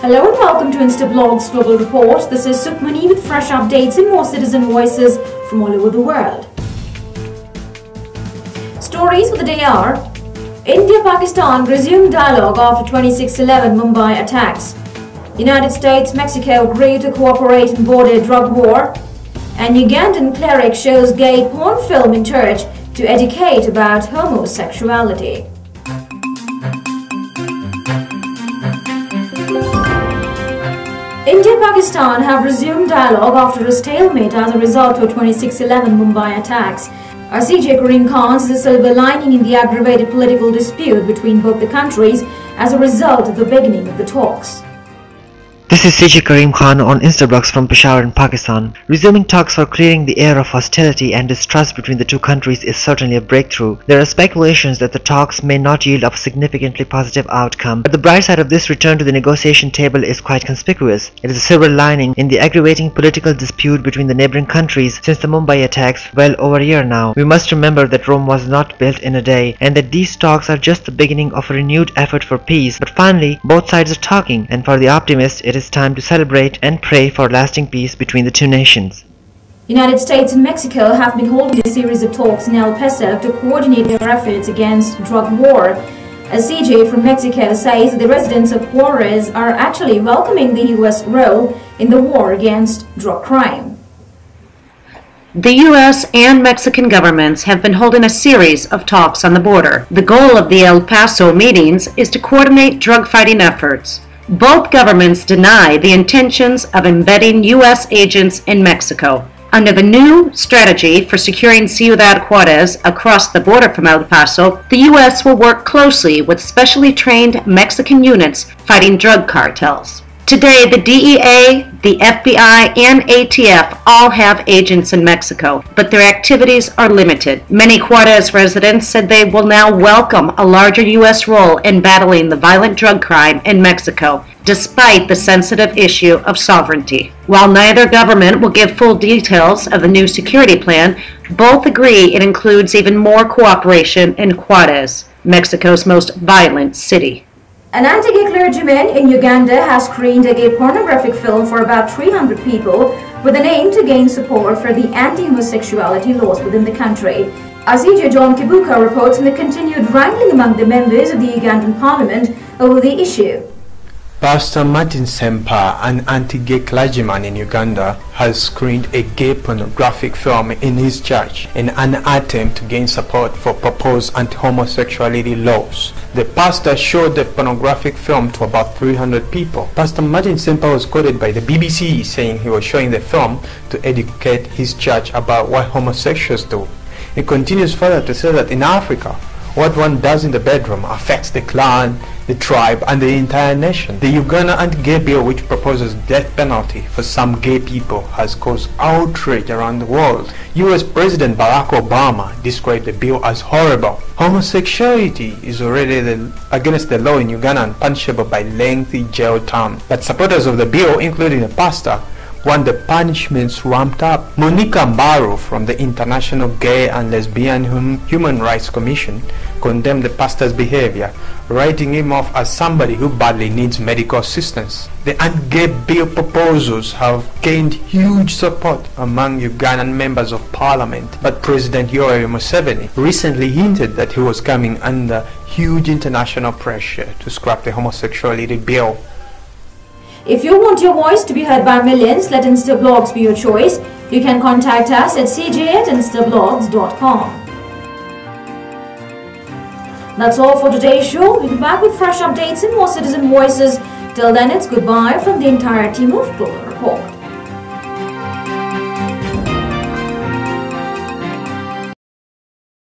Hello and welcome to InstaBlog's Global Report. This is Sukmani with fresh updates and more citizen voices from all over the world. Stories for the day are: India-Pakistan resumed dialogue after 26/11 Mumbai attacks. United States-Mexico agree to cooperate in border drug war. And Ugandan cleric shows gay porn film in church to educate about homosexuality. India and Pakistan have resumed dialogue after a stalemate as a result of 26/11 Mumbai attacks. CJ Karim Khan sees a silver lining in the aggravated political dispute between both the countries as a result of the beginning of the talks. This is CJ Karim Khan on Instablogs from Peshawar in Pakistan. Resuming talks for clearing the air of hostility and distrust between the two countries is certainly a breakthrough. There are speculations that the talks may not yield a significantly positive outcome, but the bright side of this return to the negotiation table is quite conspicuous. It is a silver lining in the aggravating political dispute between the neighboring countries since the Mumbai attacks well over a year now. We must remember that Rome was not built in a day and that these talks are just the beginning of a renewed effort for peace. But finally, both sides are talking, and for the optimist, it is time to celebrate and pray for lasting peace between the two nations. United States and Mexico have been holding a series of talks in El Paso to coordinate their efforts against drug war. A CJ from Mexico says the residents of Juarez are actually welcoming the U.S. role in the war against drug crime. The U.S. and Mexican governments have been holding a series of talks on the border. The goal of the El Paso meetings is to coordinate drug-fighting efforts. Both governments deny the intentions of embedding U.S. agents in Mexico. Under the new strategy for securing Ciudad Juarez across the border from El Paso, the U.S. will work closely with specially trained Mexican units fighting drug cartels. Today, the DEA, the FBI and ATF all have agents in Mexico, but their activities are limited. Many Juarez residents said they will now welcome a larger U.S. role in battling the violent drug crime in Mexico, despite the sensitive issue of sovereignty. While neither government will give full details of the new security plan, both agree it includes even more cooperation in Juarez, Mexico's most violent city. An anti-gay clergyman in Uganda has screened a gay pornographic film for about 300 people with an aim to gain support for the anti-homosexuality laws within the country. CJ John Kibuka reports on the continued wrangling among the members of the Ugandan parliament over the issue. Pastor Martin Sempa, an anti-gay clergyman in Uganda, has screened a gay pornographic film in his church in an attempt to gain support for proposed anti-homosexuality laws. The pastor showed the pornographic film to about 300 people. Pastor Martin Sempa was quoted by the BBC saying he was showing the film to educate his church about what homosexuals do. He continues further to say that in Africa, what one does in the bedroom affects the clan, the tribe, and the entire nation. The Uganda anti-gay bill, which proposes death penalty for some gay people, has caused outrage around the world. US President Barack Obama described the bill as horrible. Homosexuality is already against the law in Uganda and punishable by lengthy jail term. But supporters of the bill, including a pastor, want the punishments ramped up. Monica Mbaro from the International Gay and Lesbian Human Rights Commission condemned the pastor's behavior, writing him off as somebody who badly needs medical assistance. The anti-gay bill proposals have gained huge support among Ugandan members of parliament, but President Yoweri Museveni recently hinted that he was coming under huge international pressure to scrap the homosexuality bill. If you want your voice to be heard by millions, let InstaBlogs be your choice. You can contact us at cj@instablogs.com. That's all for today's show. We'll be back with fresh updates and more citizen voices. Till then, it's goodbye from the entire team of Global.